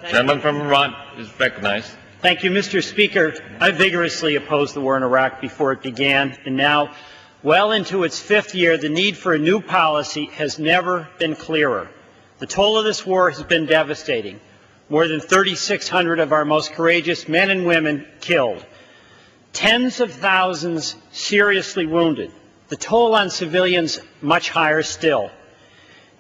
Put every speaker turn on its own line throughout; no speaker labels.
Gentleman from Vermont is recognized.
Thank you, Mr. Speaker. I vigorously opposed the war in Iraq before it began, and now, well into its fifth year, the need for a new policy has never been clearer. The toll of this war has been devastating. More than 3,600 of our most courageous men and women killed. Tens of thousands seriously wounded. The toll on civilians much higher still.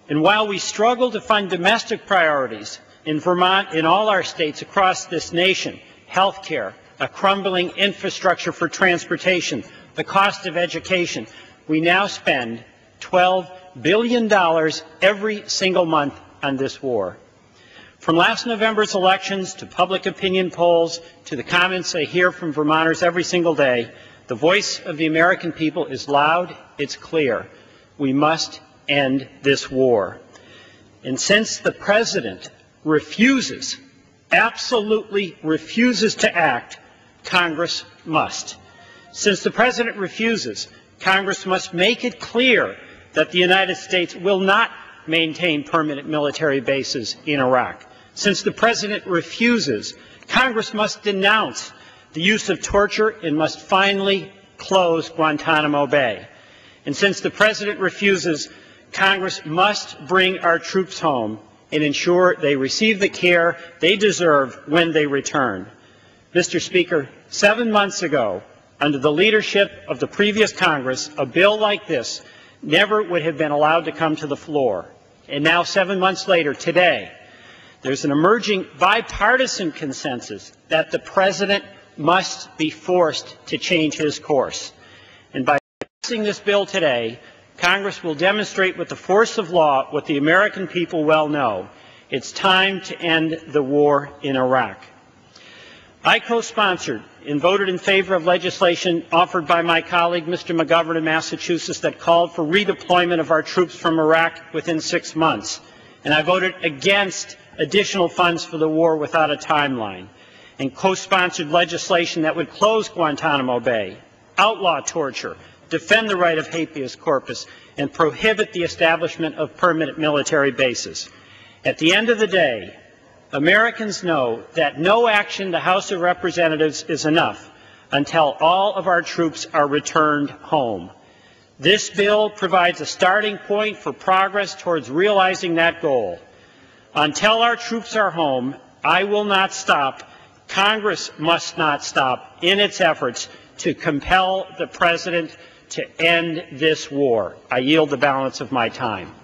And while we struggle to fund domestic priorities in Vermont, in all our states across this nation, health care, a crumbling infrastructure for transportation, the cost of education, we now spend $12 billion every single month on this war. From last November's elections to public opinion polls to the comments I hear from Vermonters every single day, the voice of the American people is loud, it's clear. We must end this war. And since the President refuses, absolutely refuses to act, Congress must. Since the President refuses, Congress must make it clear that the United States will not maintain permanent military bases in Iraq. Since the President refuses, Congress must denounce the use of torture and must finally close Guantanamo Bay. And since the President refuses, Congress must bring our troops home and ensure they receive the care they deserve when they return. Mr. Speaker, 7 months ago, under the leadership of the previous Congress, a bill like this never would have been allowed to come to the floor. And now, 7 months later, today, there's an emerging bipartisan consensus that the President must be forced to change his course. And by passing this bill today, Congress will demonstrate with the force of law what the American people well know. It's time to end the war in Iraq. I co-sponsored and voted in favor of legislation offered by my colleague, Mr. McGovern in Massachusetts, that called for redeployment of our troops from Iraq within 6 months. And I voted against additional funds for the war without a timeline, and co-sponsored legislation that would close Guantanamo Bay, outlaw torture, defend the right of habeas corpus, and prohibit the establishment of permanent military bases. At the end of the day, Americans know that no action in the House of Representatives is enough until all of our troops are returned home. This bill provides a starting point for progress towards realizing that goal. Until our troops are home, I will not stop. Congress must not stop in its efforts to compel the President to end this war. I yield the balance of my time.